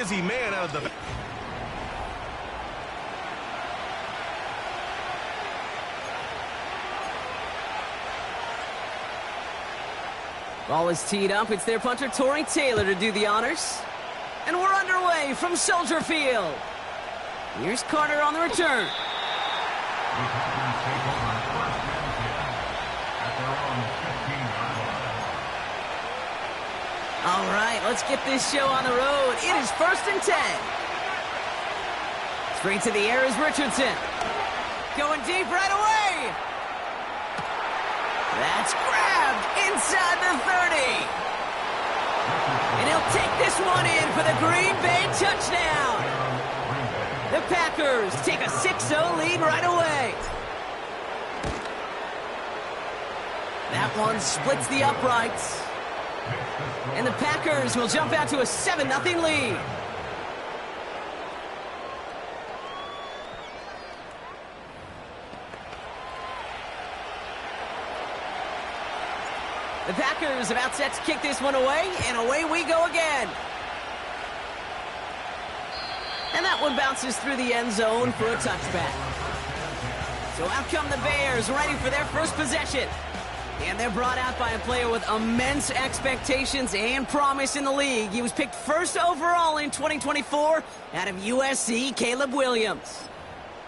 busy man out of the... Ball is teed up. It's their punter, Tory Taylor, to do the honors. And we're underway from Soldier Field. Here's Carter on the return. All right, let's get this show on the road. It is 1st and 10. Straight to the air is Richardson. Going deep right away. That's grabbed inside the 30. And he'll take this one in for the Green Bay touchdown. The Packers take a 6-0 lead right away. That one splits the uprights. And the Packers will jump out to a 7-0 lead. The Packers about set to kick this one away, and away we go again. And that one bounces through the end zone for a touchback. So out come the Bears, ready for their first possession. And they're brought out by a player with immense expectations and promise in the league. He was picked first overall in 2024 out of USC, Caleb Williams.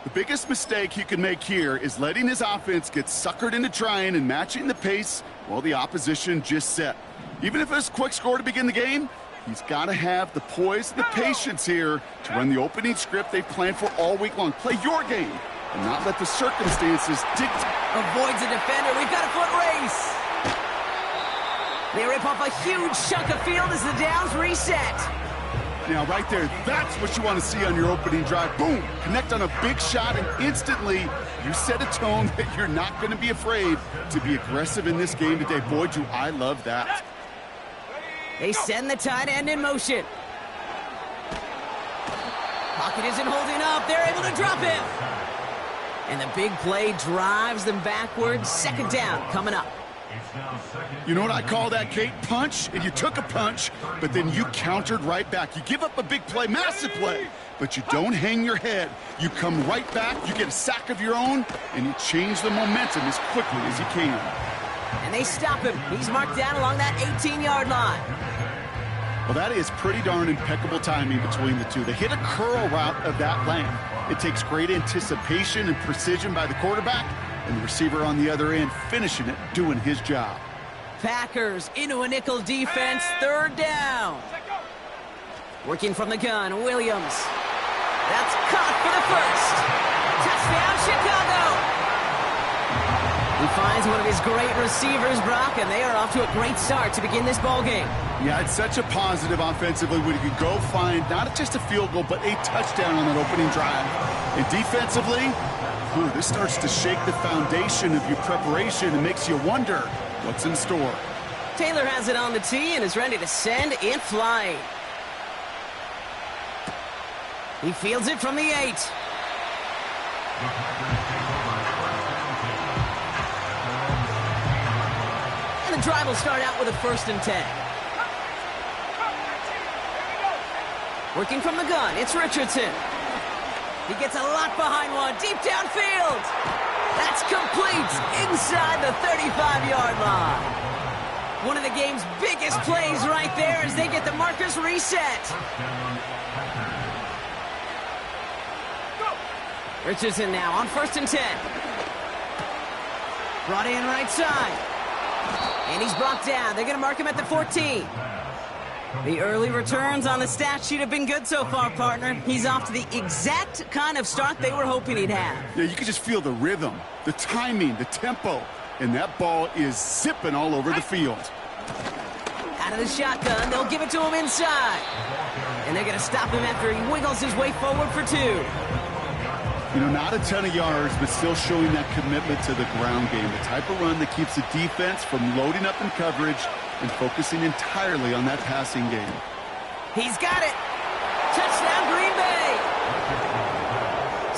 The biggest mistake he could make here is letting his offense get suckered into trying and matching the pace while the opposition just set. Even if it's a quick score to begin the game, he's got to have the poise and the patience here to run the opening script they've planned for all week long. Play your game and not let the circumstances dictate. Avoids a defender. We've got a foot race. They rip off a huge chunk of field as the downs reset. Now, right there, that's what you want to see on your opening drive. Boom! Connect on a big shot, and instantly you set a tone that you're not going to be afraid to be aggressive in this game today. Boy, do I love that. They send the tight end in motion. Pocket isn't holding up. They're able to drop him. And the big play drives them backwards. 2nd down coming up. You know what I call that, Kate? Punch, and you took a punch, but then you countered right back. You give up a big play, massive play, but you don't hang your head. You come right back, you get a sack of your own, and you change the momentum as quickly as you can. And they stop him. He's marked down along that 18-yard line. Well, that is pretty darn impeccable timing between the two. They hit a curl route of that length. It takes great anticipation and precision by the quarterback, and the receiver on the other end finishing it, doing his job. Packers into a nickel defense, 3rd down. Working from the gun, Williams. That's caught for the first. Touchdown, Chicago. He finds one of his great receivers, Brock, and they are off to a great start to begin this ball game. Yeah, it's such a positive offensively when you can go find not just a field goal, but a touchdown on that opening drive. And defensively, this starts to shake the foundation of your preparation and makes you wonder what's in store. Taylor has it on the tee and is ready to send it flying. He fields it from the 8. And the drive will start out with a 1st and 10. Working from the gun, it's Richardson. He gets a lot behind one, deep downfield. That's complete inside the 35-yard line. One of the game's biggest plays right there as they get the markers reset. Richardson now on 1st and 10. Brought in right side. And he's brought down. They're going to mark him at the 14. The early returns on the stat sheet have been good so far, partner. He's off to the exact kind of start they were hoping he'd have. Yeah, you can just feel the rhythm, the timing, the tempo, and that ball is zipping all over the field. Out of the shotgun, they'll give it to him inside. And they're going to stop him after he wiggles his way forward for 2. You know, not a ton of yards, but still showing that commitment to the ground game. The type of run that keeps the defense from loading up in coverage and focusing entirely on that passing game. He's got it. Touchdown, Green Bay.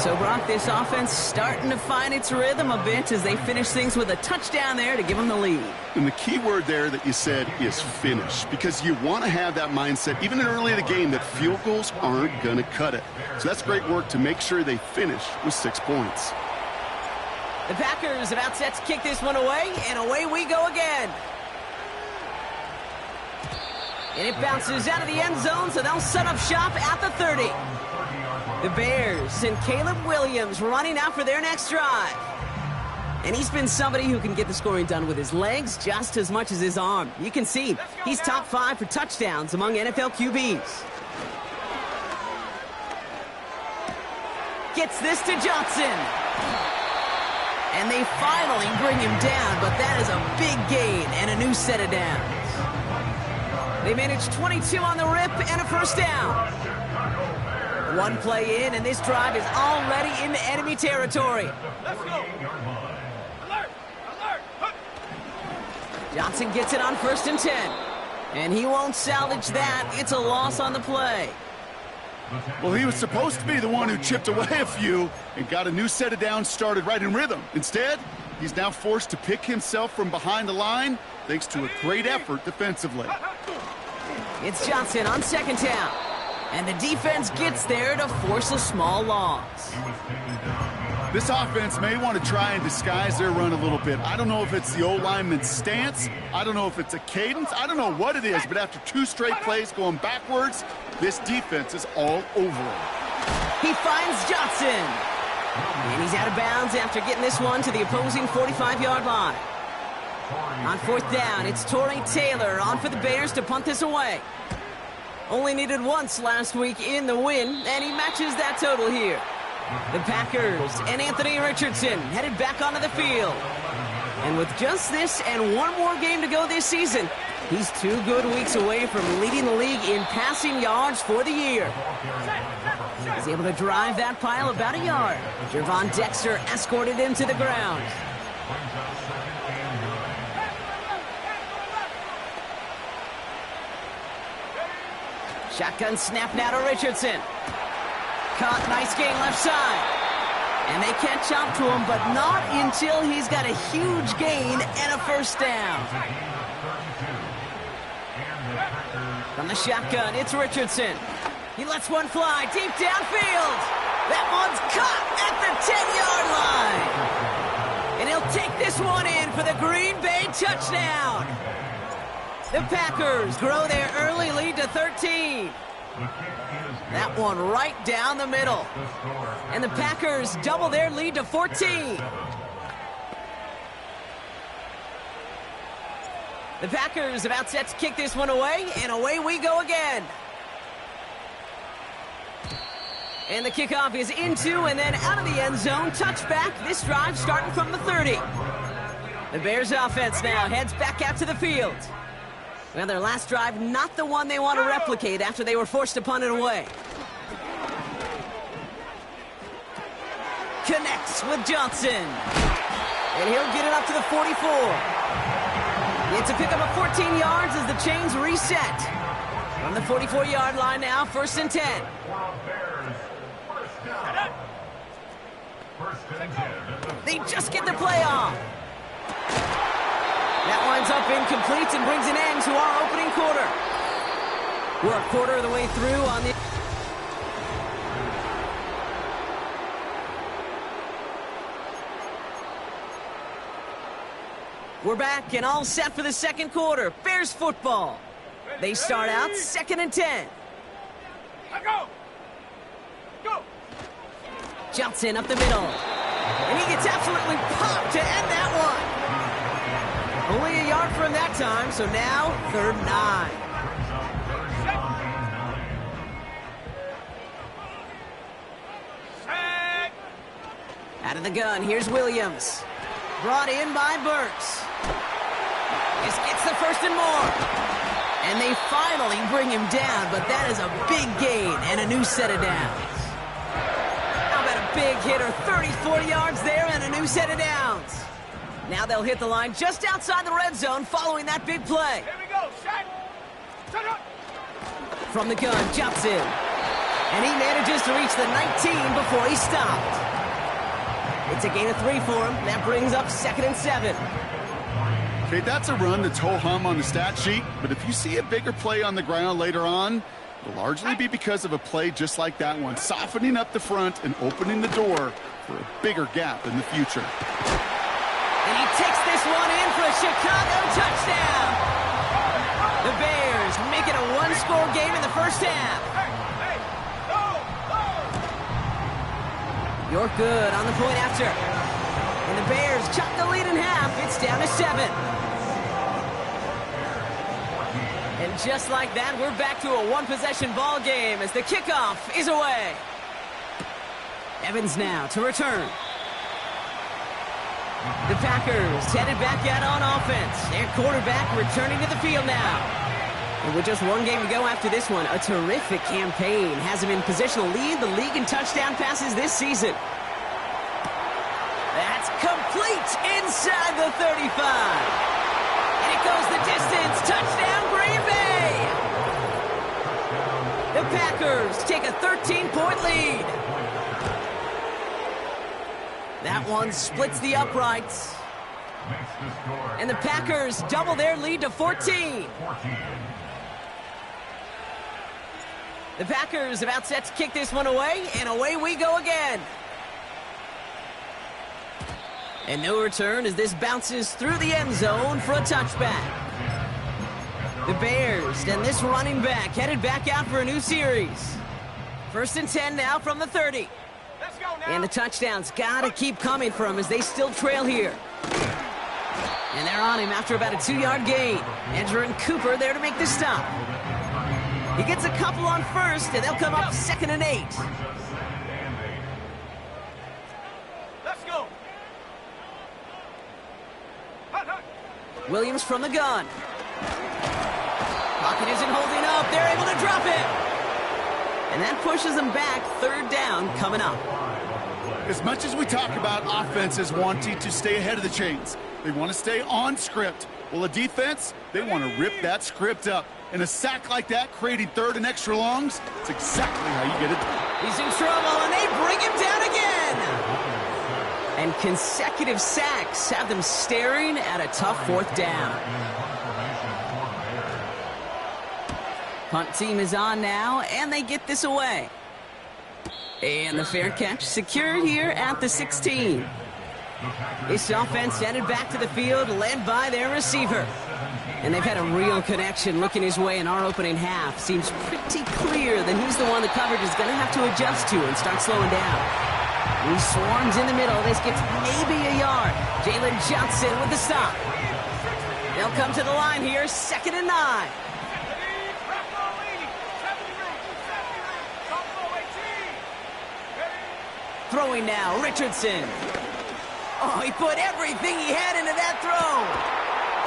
So, Brock, this offense starting to find its rhythm a bit as they finish things with a touchdown there to give them the lead. And the key word there that you said is finish, because you want to have that mindset, even early in the game, that field goals aren't going to cut it. So that's great work to make sure they finish with 6 points. The Packers about set to kick this one away, and away we go again. And it bounces out of the end zone, so they'll set up shop at the 30. The Bears and Caleb Williams running out for their next drive. And he's been somebody who can get the scoring done with his legs just as much as his arm. You can see he's top 5 for touchdowns among NFL QBs. Gets this to Johnson. And they finally bring him down, but that is a big gain and a new set of downs. They managed 22 on the rip and a first down. One play in, and this drive is already into enemy territory. Let's go. Alert! Alert! Johnson gets it on 1st and 10. And he won't salvage that. It's a loss on the play. Well, he was supposed to be the one who chipped away a few and got a new set of downs started right in rhythm. Instead, he's now forced to pick himself from behind the line thanks to a great effort defensively. It's Johnson on 2nd down. And the defense gets there to force a small loss. This offense may want to try and disguise their run a little bit. I don't know if it's the O-lineman's stance. I don't know if it's a cadence. I don't know what it is, but after 2 straight plays going backwards, this defense is all over him. He finds Johnson. And he's out of bounds after getting this one to the opposing 45-yard line. On 4th down, it's Torrey Taylor on for the Bears to punt this away. Only needed once last week in the win, and he matches that total here. The Packers and Anthony Richardson headed back onto the field. And with just this and one more game to go this season, he's 2 good weeks away from leading the league in passing yards for the year. He's able to drive that pile about a yard. Gervon Dexter escorted him to the ground. Shotgun snap now to Richardson. Caught, nice gain left side. And they catch up to him, but not until he's got a huge gain and a first down. From the shotgun, it's Richardson. He lets one fly deep downfield. That one's caught at the 10-yard line. And he'll take this one in for the Green Bay touchdown. The Packers grow their early lead to 13. That one right down the middle. And the Packers double their lead to 14. The Packers about set to kick this one away, and away we go again. And the kickoff is into and then out of the end zone. Touchback, this drive starting from the 30. The Bears offense now heads back out to the field. Well, their last drive, not the one they want to replicate after they were forced to punt it away. Connects with Johnson. And he'll get it up to the 44. It's a pickup of 14 yards as the chains reset. From the 44-yard line now, 1st and 10. They just get the play off. That winds up incomplete and brings an end to our opening quarter. We're a quarter of the way through on the... We're back and all set for the second quarter. Bears football. They start out 2nd and 10. Go! Go! Johnson up the middle. And he gets absolutely popped to end that one. Only a yard from that time, so now 3rd and 9. Set. Out of the gun, here's Williams. Brought in by Burks. This gets the 1st and more. And they finally bring him down, but that is a big gain and a new set of downs. How about a big hitter, 34 yards there and a new set of downs. Now they'll hit the line just outside the red zone following that big play. Here we go. Set. Set up. From the gun, Johnson. And he manages to reach the 19 before he stopped. It's a gain of 3 for him. That brings up 2nd and 7. Okay, that's a run that's ho-hum on the stat sheet, but if you see a bigger play on the ground later on, it'll largely be because of a play just like that one, softening up the front and opening the door for a bigger gap in the future. And he takes this one in for a Chicago touchdown. The Bears make it a one-score game in the first half. You're good on the point after. And the Bears chop the lead in half. It's down to 7. And just like that, we're back to a one-possession ball game as the kickoff is away. Evans now to return. The Packers headed back out on offense. Their quarterback returning to the field now. And with just one game to go after this one, a terrific campaign has him in position to lead the league in touchdown passes this season. That's complete inside the 35. And it goes the distance. Touchdown, Green Bay. The Packers take a 13-point lead. That one splits the uprights. And the Packers double their lead to 14. The Packers about set to kick this one away, and away we go again. And no return as this bounces through the end zone for a touchback. The Bears and this running back headed back out for a new series. 1st and 10 now from the 30. Let's go now. And the touchdowns got to keep coming for him as they still trail here. And they're on him after about a 2-yard gain. Edgerrin Cooper there to make the stop. He gets a couple on first, and they'll come up 2nd and 8. Let's go. Williams from the gun. Pocket isn't holding up. They're able to drop it. And that pushes them back. 3rd down coming up. As much as we talk about offenses wanting to stay ahead of the chains, they want to stay on script. Well, a defense, they want to rip that script up. And a sack like that, creating 3rd and extra longs, it's exactly how you get it done. He's in trouble, and they bring him down again. And consecutive sacks have them staring at a tough 4th down. Punt team is on now, and they get this away. And the fair catch secured here at the 16. This offense headed back to the field, led by their receiver. And they've had a real connection looking his way in our opening half. Seems pretty clear that he's the one the coverage is going to have to adjust to and start slowing down. He swarms in the middle. This gets maybe a yard. Jalen Johnson with the stop. They'll come to the line here, 2nd and 9. Throwing now, Richardson. Oh, he put everything he had into that throw.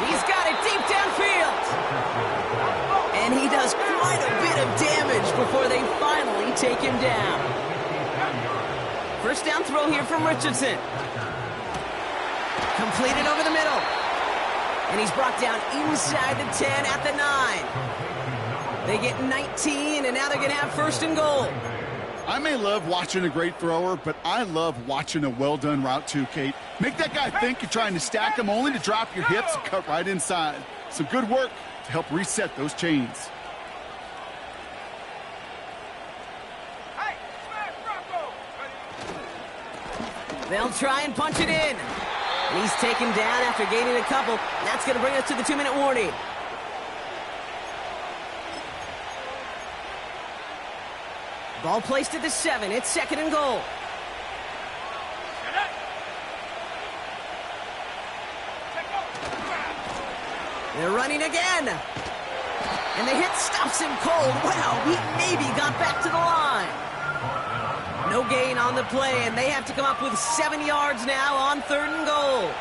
He's got it deep downfield. And he does quite a bit of damage before they finally take him down. 1st down throw here from Richardson. Completed over the middle. And he's brought down inside the 10 at the 9. They get 19, and now they're going to have 1st and goal. I may love watching a great thrower, but I love watching a well-done route too, Kate. Make that guy think you're trying to stack him only to drop your hips and cut right inside. Some good work to help reset those chains. Hey, smash Bronco. They'll try and punch it in. And he's taken down after gaining a couple. That's going to bring us to the 2-minute warning. Ball placed at the 7. It's 2nd and goal. They're running again. And the hit stops him cold. Wow, he maybe got back to the line. No gain on the play, and they have to come up with 7 yards now on 3rd and goal.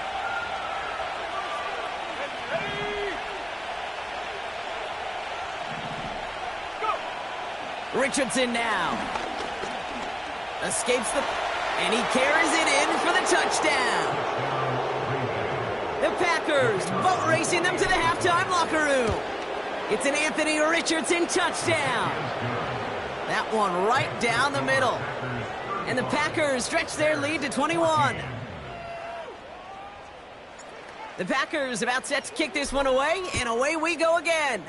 Richardson now. Escapes and he carries it in for the touchdown. The Packers boat racing them to the halftime locker room. It's an Anthony Richardson touchdown. That that one right down the middle. And the Packers stretch their lead to 21. The Packers about set to kick this one away, and away we go again.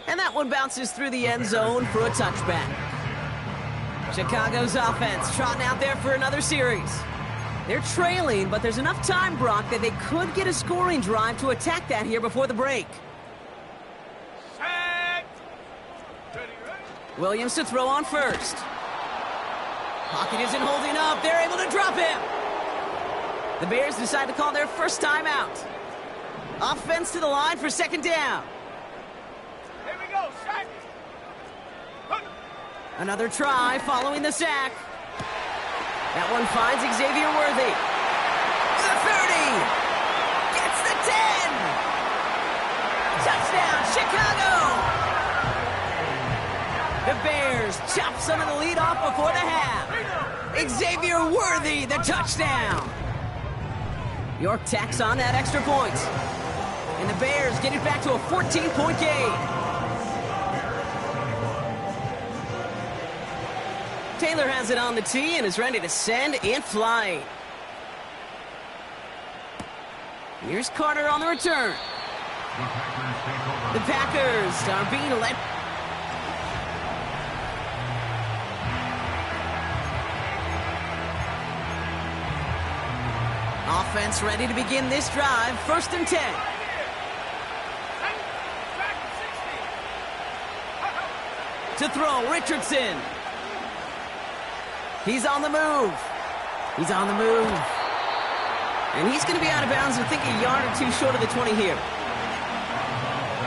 And that one bounces through the end zone for a touchback. Chicago's offense trotting out there for another series. They're trailing, but there's enough time, Brock, that they could get a scoring drive to attack that here before the break. Set. Ready. Williams to throw on first. Pocket isn't holding up. They're able to drop him. The Bears decide to call their first timeout. Offense to the line for second down. Here we go. Set. Another try following the sack. That one finds Xavier Worthy. To the 30. Gets the 10. Touchdown, Chicago. The Bears chop some of the lead off before the half. Xavier Worthy, the touchdown. York tacks on that extra point. And the Bears get it back to a 14-point game. Taylor has it on the tee and is ready to send it flying. Here's Carter on the return. The Packers are being led. Offense ready to begin this drive. First and 10. To throw, Richardson. He's on the move. He's on the move. And he's going to be out of bounds, I think, a yard or two short of the 20 here.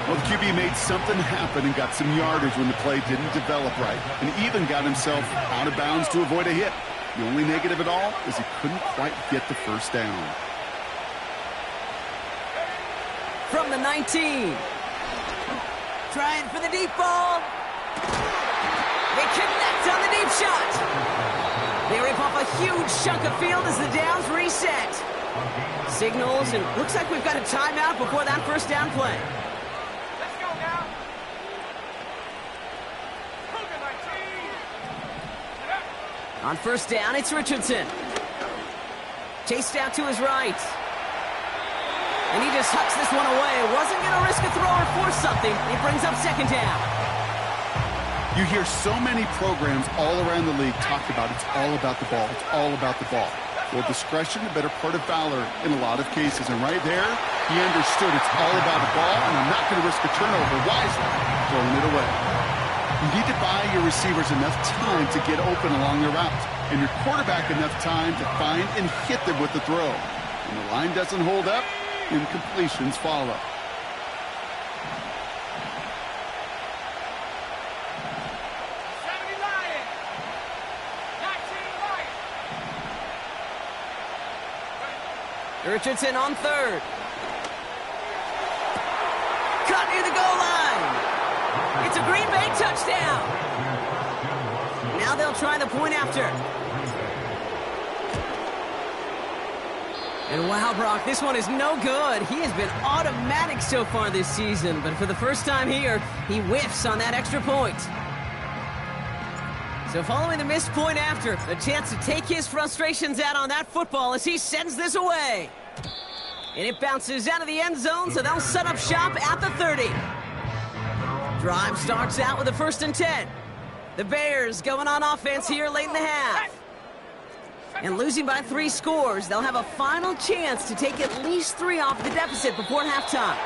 Well, the QB made something happen and got some yardage when the play didn't develop right, and even got himself out of bounds to avoid a hit. The only negative at all is he couldn't quite get the first down. From the 19. Trying for the deep ball. They connect on the deep shot. They rip off a huge chunk of field as the downs reset. Signals, and looks like we've got a timeout before that first down play. Let's go now. On first down, it's Richardson. Chased out to his right. And he just hucks this one away. Wasn't going to risk a throw or force something. It brings up second down. You hear so many programs all around the league talk about it's all about the ball. It's all about the ball. Well, discretion, the better part of valor in a lot of cases. And right there, he understood it's all about the ball, and I'm not going to risk a turnover wisely, throwing it away. You need to buy your receivers enough time to get open along their routes, and your quarterback enough time to find and hit them with the throw. When the line doesn't hold up, incompletions follow. Richardson on third. Cut near the goal line. It's a Green Bay touchdown. Now they'll try the point after. And wow, Brock, this one is no good. He has been automatic so far this season, but for the first time here, he whiffs on that extra point. So following the missed point after, a chance to take his frustrations out on that football as he sends this away. And it bounces out of the end zone, so they'll set up shop at the 30. Drive starts out with a first and 10. The Bears going on offense here late in the half. And losing by 3 scores, they'll have a final chance to take at least 3 off the deficit before halftime.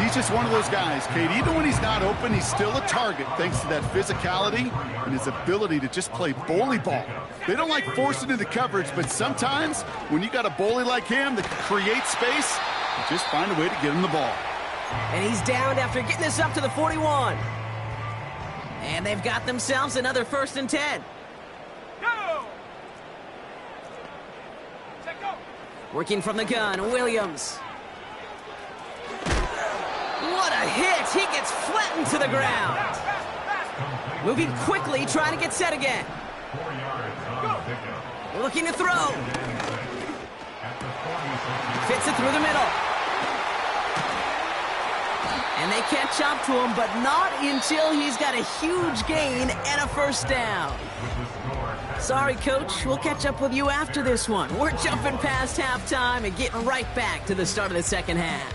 He's just one of those guys, Kate. Even when he's not open, he's still a target thanks to that physicality and his ability to just play bully ball. They don't like forcing into coverage, but sometimes when you got a bully like him that can create space, you just find a way to get him the ball. And he's downed after getting this up to the 41. And they've got themselves another first and 10. Go! Set, go! Working from the gun, Williams. What a hit! He gets flattened to the ground. Moving quickly, trying to get set again. Looking to throw. Fits it through the middle. And they catch up to him, but not until he's got a huge gain and a first down. Sorry, Coach. We'll catch up with you after this one. We're jumping past halftime and getting right back to the start of the second half.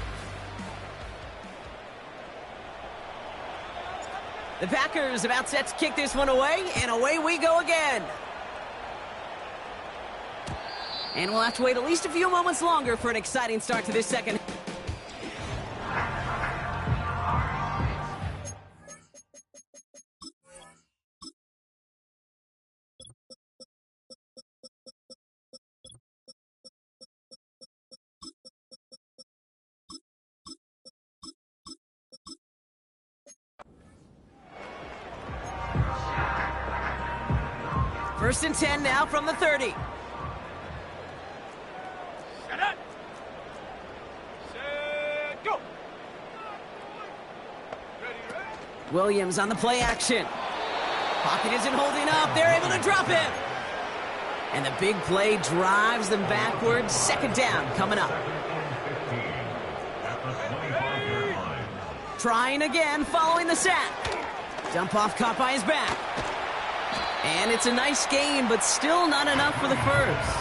The Packers about set to kick this one away, and away we go again. And we'll have to wait at least a few moments longer for an exciting start to this second. First and 10 now from the 30. Set it. Set, go. Ready. Williams on the play action. Pocket isn't holding up. They're able to drop him. And the big play drives them backwards. Second down coming up. Trying again following the sack. Dump off caught by his back. And it's a nice gain, but still not enough for the first.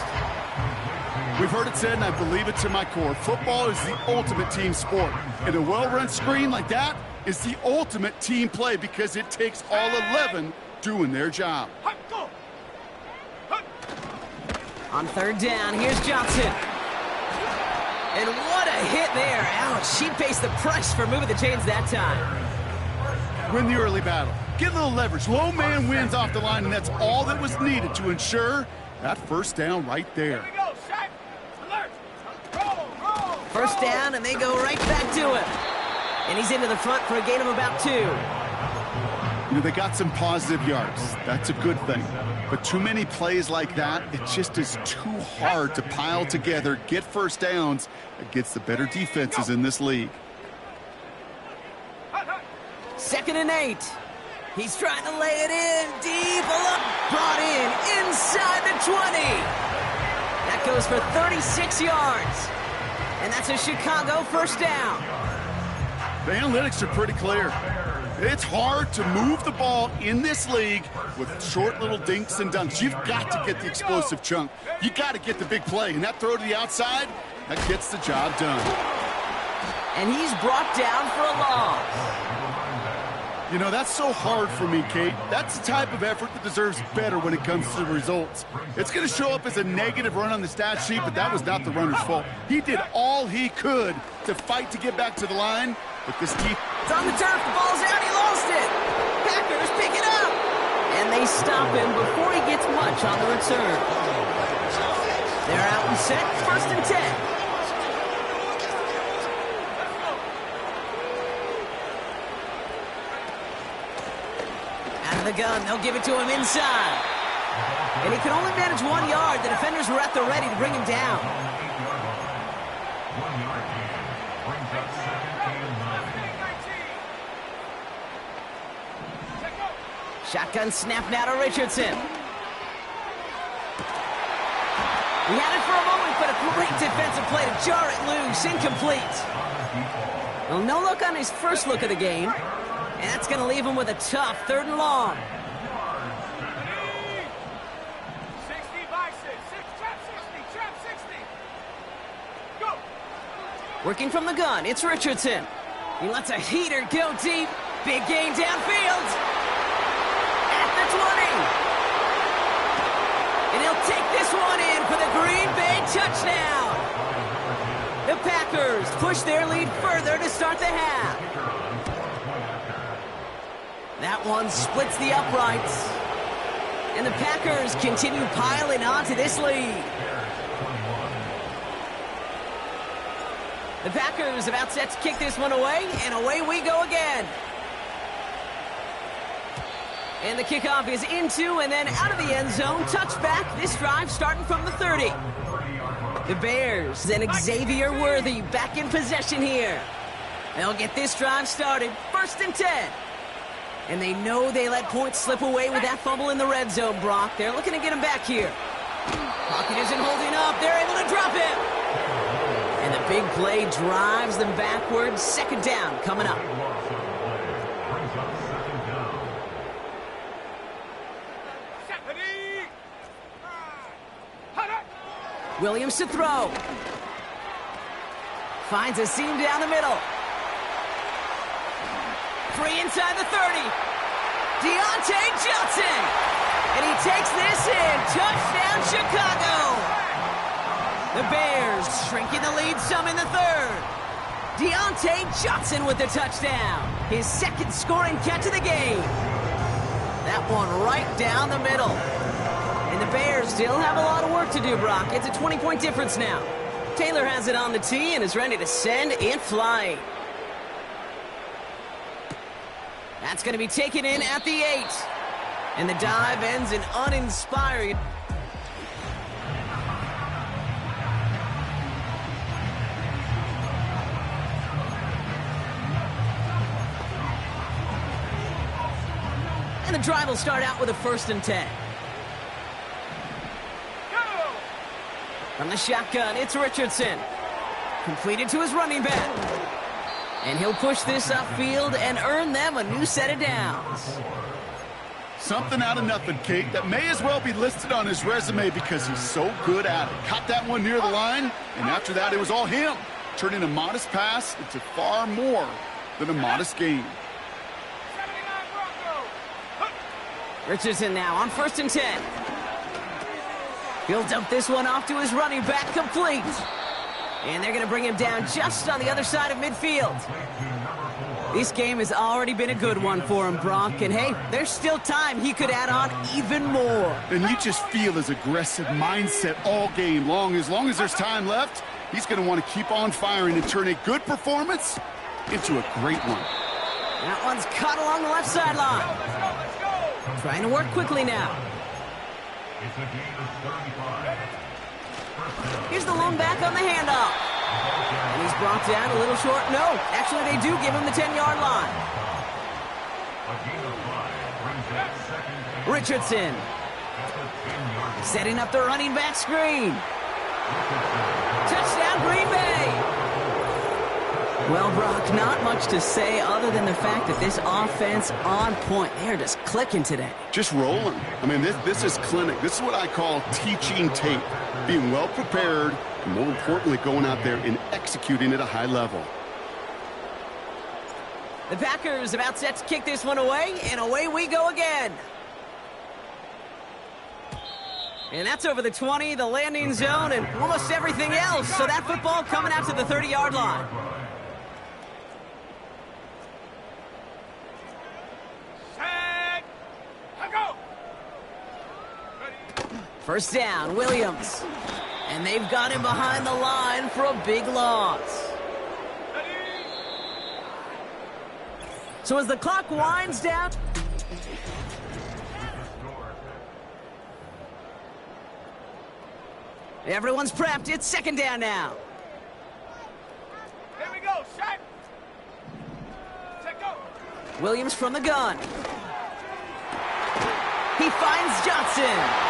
We've heard it said, and I believe it to my core, football is the ultimate team sport. And a well-run screen like that is the ultimate team play because it takes all 11 doing their job. Hut, go. Hut. On third down, here's Johnson. And what a hit there. Ouch, she pays the price for moving the chains that time. Win the early battle. Get a little leverage. Low man wins off the line, and that's all that was needed to ensure that first down right there. Here we go, sack. Alert. Roll. First down, and they go right back to him. And he's into the front for a gain of about 2. You know, they got some positive yards. That's a good thing. But too many plays like that, it just is too hard to pile together, get first downs against the better defenses in this league. Second and 8. He's trying to lay it in deep. Brought in inside the 20. That goes for 36 yards. And that's a Chicago first down. The analytics are pretty clear. It's hard to move the ball in this league with short little dinks and dunks. You've got to get the explosive chunk. You got to get the big play. And that throw to the outside, that gets the job done. And he's brought down for a loss. You know, that's so hard for me, Kate. That's the type of effort that deserves better when it comes to the results. It's going to show up as a negative run on the stat sheet, but that was not the runner's fault. He did all he could to fight to get back to the line, but this deep... It's on the turf, the ball's out, he lost it. Packers pick it up. And they stop him before he gets much on the return. They're out and set, first and 10. The gun, they'll give it to him inside. And he can only manage 1 yard. The defenders were at the ready to bring him down. Shotgun snap now to Richardson. He had it for a moment, but a great defensive play to jar it loose. Incomplete. Well, no look on his first look of the game. And that's going to leave him with a tough third and long. 60 by 6. Trap 60. Go. Working from the gun, it's Richardson. He lets a heater go deep. Big gain downfield. At the 20. And he'll take this one in for the Green Bay touchdown. The Packers push their lead further to start the half. That one splits the uprights. And the Packers continue piling on to this lead. The Packers about set to kick this one away, and away we go again. And the kickoff is into and then out of the end zone. Touchback, this drive starting from the 30. The Bears and Xavier Worthy back in possession here. They'll get this drive started, first and 10. And they know they let points slip away with that fumble in the red zone, Brock. They're looking to get him back here. Pocket isn't holding up. They're able to drop him. And the big play drives them backwards. Second down coming up. Williams to throw. Finds a seam down the middle. Free inside the 30. Deontay Johnson. And he takes this in. Touchdown, Chicago. The Bears shrinking the lead some in the third. Deontay Johnson with the touchdown. His second scoring catch of the game. That one right down the middle. And the Bears still have a lot of work to do, Brock. It's a 20-point difference now. Taylor has it on the tee and is ready to send and fly. That's going to be taken in at the 8. And the dive ends in uninspiring. And the drive will start out with a 1st and 10. From the shotgun, it's Richardson. Completed to his running back. And he'll push this upfield and earn them a new set of downs. Something out of nothing, Kate, that may as well be listed on his resume because he's so good at it. Caught that one near the line, and after that, it was all him. Turning a modest pass into far more than a modest gain. Richardson now on 1st and 10. He'll dump this one off to his running back, complete. And they're going to bring him down just on the other side of midfield. This game has already been a good one for him, Brock. And hey, there's still time. He could add on even more. And you just feel his aggressive mindset all game long. As long as there's time left, he's going to want to keep on firing and turn a good performance into a great one. That one's caught along the left sideline. Trying to work quickly now. Here's the lone back on the handoff. And he's brought down a little short. No, actually they do give him the 10-yard line. Richardson. Setting up the running back screen. Touchdown, Green Bay. Well, Brock, not much to say other than the fact that this offense on point. They're just clicking today. Just rolling. I mean, this is clinic. This is what I call teaching tape. Being well prepared, and more importantly, going out there and executing at a high level. The Packers about set to kick this one away, and away we go again. And that's over the 20, the landing zone, and almost everything else. So that football coming out to the 30-yard line. First down, Williams. And they've got him behind the line for a big loss. So as the clock winds down... Everyone's prepped. It's second down now. Here we go, shot. Take go. Williams from the gun. He finds Johnson.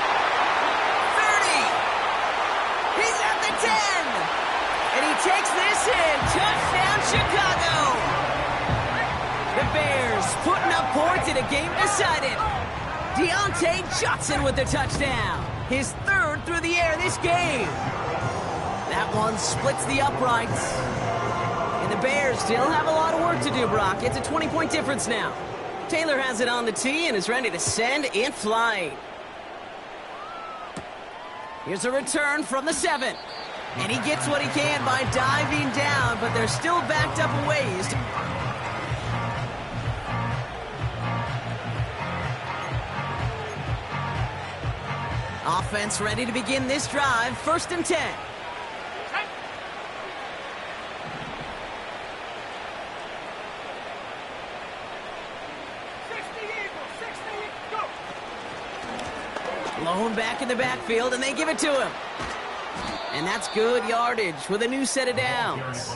He's at the 10. And he takes this in. Touchdown, Chicago. The Bears putting up points in a game decided. Deontay Johnson with the touchdown. His 3rd through the air this game. That one splits the uprights. And the Bears still have a lot of work to do, Brock. It's a 20-point difference now. Taylor has it on the tee and is ready to send and fly. Here's a return from the 7. And he gets what he can by diving down, but they're still backed up a ways. Offense ready to begin this drive. 1st and 10. Lone back in the backfield, and they give it to him. And that's good yardage with a new set of downs.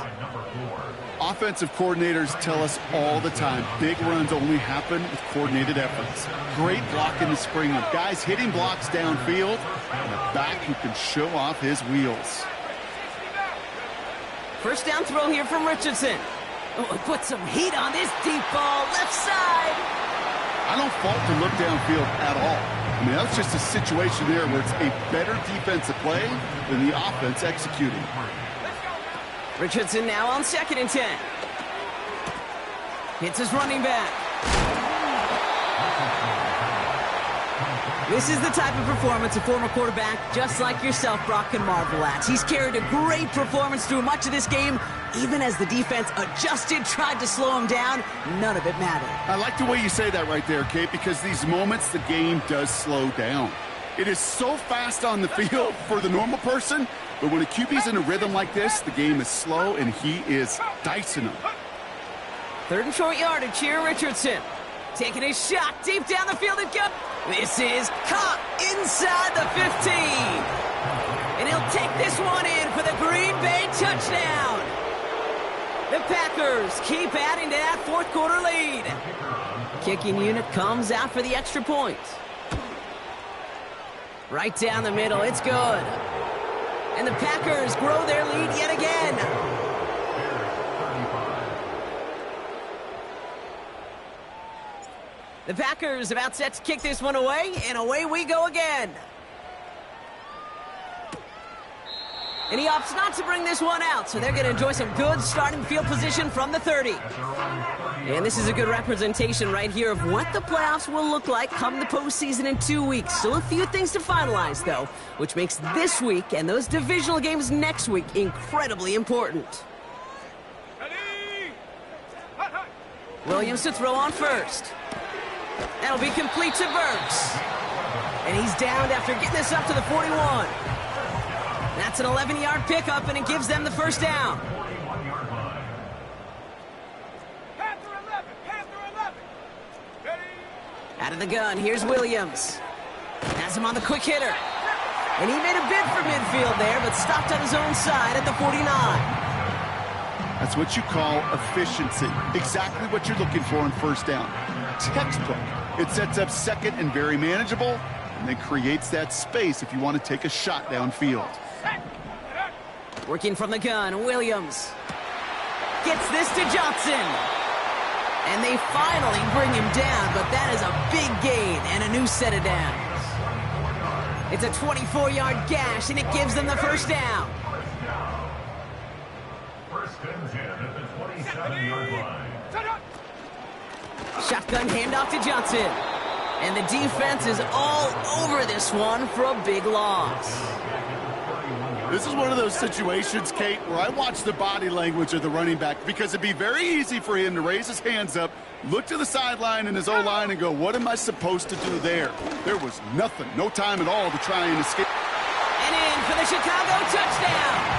Offensive coordinators tell us all the time, big runs only happen with coordinated efforts. Great block in the spring of guys hitting blocks downfield, and a back who can show off his wheels. First down throw here from Richardson. Oh, put some heat on this deep ball, left side. I don't fault the look downfield at all. I mean, that's just a situation there where it's a better defensive play than the offense executing. Richardson now on 2nd and 10. Hits his running back. This is the type of performance a former quarterback, just like yourself, Brock, can marvel at. He's carried a great performance through much of this game. Even as the defense adjusted, tried to slow him down, none of it mattered. I like the way you say that right there, Kate, because these moments the game does slow down. It is so fast on the field for the normal person, but when a QB's in a rhythm like this, the game is slow and he is dicing them. 3rd and short yardage here, Richardson. Taking a shot deep down the field and go. This is caught inside the 15. And he'll take this one in for the Green Bay touchdown. The Packers keep adding to that 4th quarter lead. Kicking unit comes out for the extra point. Right down the middle, it's good. And the Packers grow their lead yet again. The Packers about set to kick this one away, and away we go again. And he opts not to bring this one out, so they're going to enjoy some good starting field position from the 30. And this is a good representation right here of what the playoffs will look like come the postseason in 2 weeks. Still a few things to finalize, though, which makes this week and those divisional games next week incredibly important. Williams to throw on first. That'll be complete to Burks. And he's downed after getting this up to the 41. That's an 11-yard pickup, and it gives them the first down. Out of the gun, here's Williams. Has him on the quick hitter. And he made a bid for midfield there, but stopped on his own side at the 49. That's what you call efficiency. Exactly what you're looking for on first down. Textbook. It sets up 2nd and very manageable, and then creates that space if you want to take a shot downfield. Working from the gun, Williams gets this to Johnson. And they finally bring him down, but that is a big gain and a new set of downs. It's a 24-yard gash, and it gives them the first down. First and 10 at the 27-yard line. Shotgun handoff to Johnson. And the defense is all over this one for a big loss. This is one of those situations, Kate, where I watch the body language of the running back because it'd be very easy for him to raise his hands up, look to the sideline in his O-line and go, what am I supposed to do there? There was nothing, no time at all to try and escape. And in for the Chicago touchdown.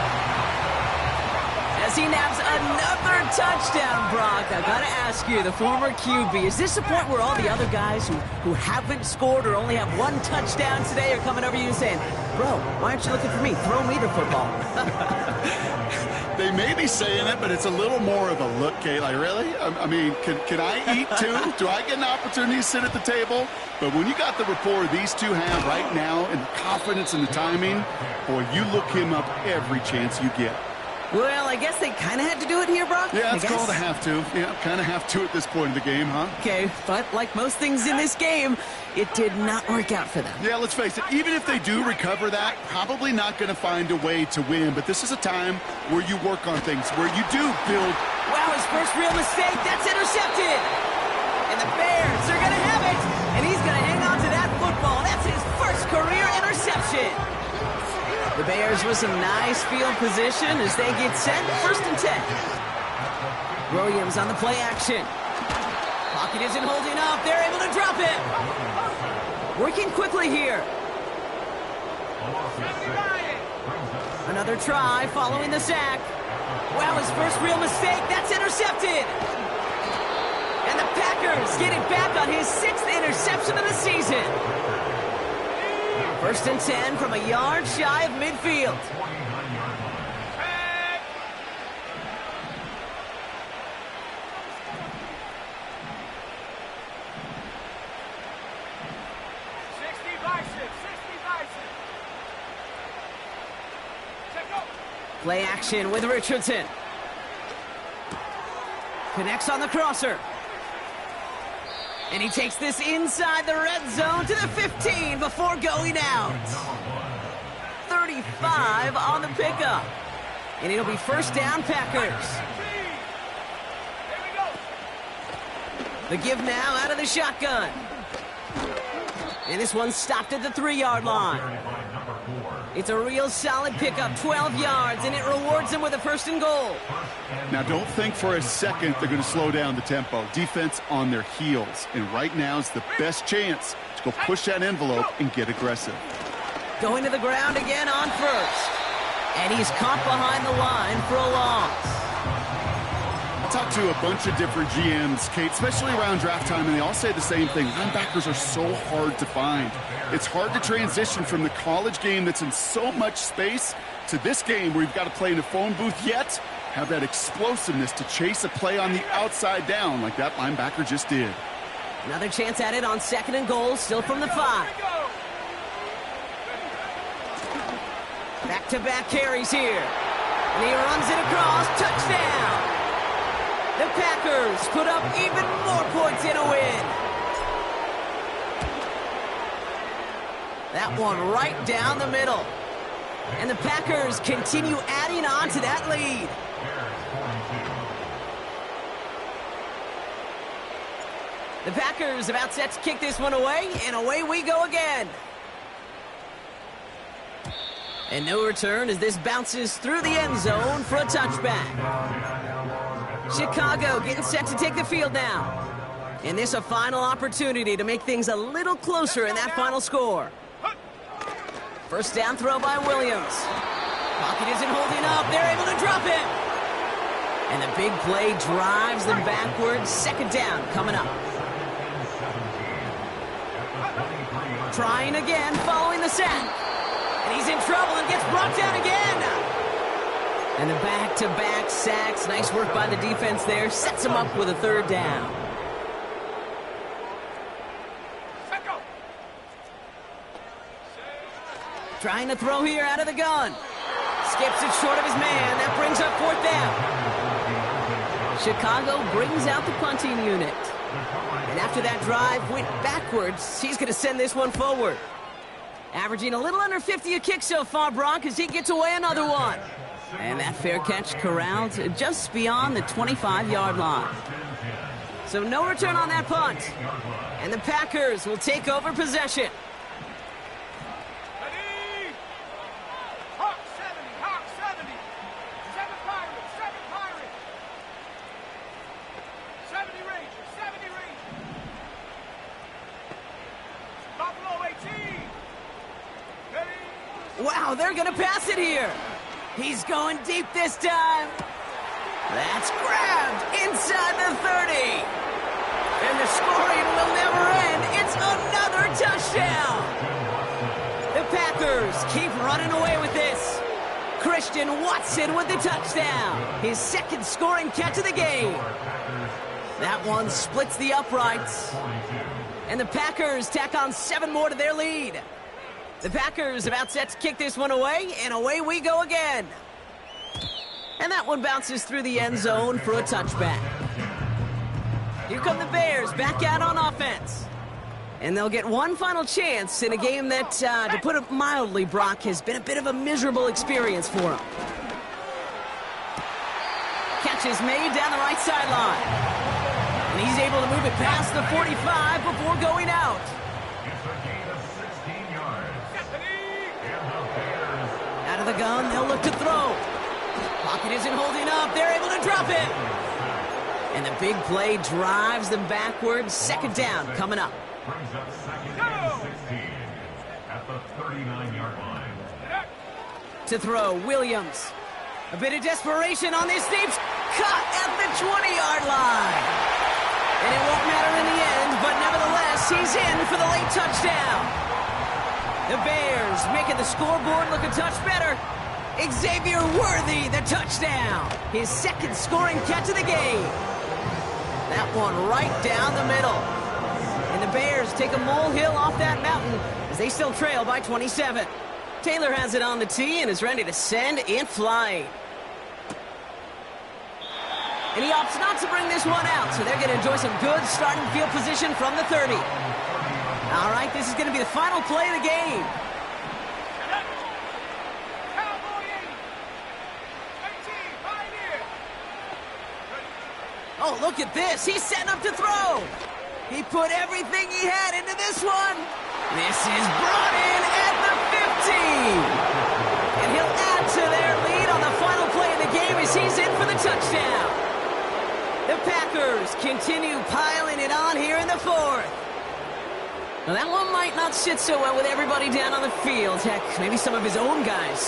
As he naps another touchdown, Brock. I gotta ask you, the former QB, is this the point where all the other guys who haven't scored or only have one touchdown today are coming over you and saying, bro, why aren't you looking for me? Throw me the football. They may be saying it, but it's a little more of a look, Kate. Like, really? I mean, can I eat too? Do I get an opportunity to sit at the table? But when you got the rapport these two have right now and the confidence and the timing, boy, you look him up every chance you get. Well, I guess they kind of had to do it here, Brock. Yeah, it's called a have to. Yeah, kind of have to at this point in the game, huh? Okay, but like most things in this game, it did not work out for them. Yeah, let's face it, even if they do recover that, probably not going to find a way to win. But this is a time where you work on things, where you do build. Wow, his first real mistake, that's intercepted. And the Bears are going to have it. And he's going to hang on to that football. That's his first career interception. The Bears with some nice field position as they get set, 1st and 10. Williams on the play action. Pocket isn't holding up. They're able to drop it. Working quickly here. Another try following the sack. Wow, his first real mistake. That's intercepted. And the Packers get it back on his 6th interception of the season. 1st and 10 from a yard shy of midfield. Play action with Richardson. Connects on the crosser. And he takes this inside the red zone to the 15 before going out. 35 on the pickup. And it'll be first down, Packers. The give now out of the shotgun. And this one's stopped at the 3-yard line. It's a real solid pickup, 12 yards, and it rewards them with a first and goal. Now, don't think for a second they're going to slow down the tempo. Defense on their heels. And right now is the best chance to go push that envelope and get aggressive. Going to the ground again on first. And he's caught behind the line for a loss. I talked to a bunch of different GMs, Kate, especially around draft time, and they all say the same thing. Linebackers are so hard to find. It's hard to transition from the college game that's in so much space to this game where you've got to play in a phone booth, yet have that explosiveness to chase a play on the outside down like that linebacker just did. Another chance at it on second and goal, still from the 5. Back-to-back carries here. And he runs it across. Touchdown! The Packers put up even more points in a win. That one right down the middle. And the Packers continue adding on to that lead. The Packers about set to kick this one away, and away we go again. And no return as this bounces through the end zone for a touchback. Chicago getting set to take the field now. And this a final opportunity to make things a little closer in that final score. First down throw by Williams. Pocket isn't holding up. They're able to drop it. And the big play drives them backwards. Second down coming up. Trying again following the sack. And he's in trouble and gets brought down again. And the back-to-back sacks. Nice work by the defense there. Sets him up with a third down. Trying to throw here out of the gun. Skips it short of his man. That brings up fourth down. Chicago brings out the punting unit. And after that drive went backwards, he's going to send this one forward. Averaging a little under 50 a kick so far, Brock, as he gets away another one. And that fair catch corralled just beyond the 25-yard line. So no return on that punt. And the Packers will take over possession. Ready? Hawk 70, Hawk 70. 7 Pirates, 7 Pirates. 70 Rangers, 70 Rangers. Buffalo 18. Ready? Wow, they're going to pass it here. He's going deep this time. That's grabbed inside the 30. And the scoring will never end. It's another touchdown. The Packers keep running away with this. Christian Watson with the touchdown. His second scoring catch of the game. That one splits the uprights. And the Packers tack on 7 more to their lead. The Packers about set to kick this one away, and away we go again. And that one bounces through the end zone for a touchback. Here come the Bears back out on offense. And they'll get one final chance in a game that, to put it mildly, Brock, has been a bit of a miserable experience for them. Catch is made down the right sideline. And he's able to move it past the 45 before going out. Out of the gun, they'll look to throw. Pocket isn't holding up. They're able to drop it. And the big play drives them backwards. Second down coming up. Brings up second and 16 at the 39-yard line. To throw, Williams. A bit of desperation on this deep cut at the 20-yard line. And it won't matter in the end, but nevertheless, he's in for the late touchdown. The Bears making the scoreboard look a touch better. Xavier Worthy, the touchdown. His second scoring catch of the game. That one right down the middle. And the Bears take a molehill off that mountain as they still trail by 27. Taylor has it on the tee and is ready to send it flying. And he opts not to bring this one out, so they're going to enjoy some good starting field position from the 30. All right, this is going to be the final play of the game. Cowboy 80. 18, Pioneer. Oh, look at this. He's setting up to throw. He put everything he had into this one. This is brought in at the 50. And he'll add to their lead on the final play of the game as he's in for the touchdown. The Packers continue piling it on here in the fourth. Now, that one might not sit so well with everybody down on the field. Heck, maybe some of his own guys.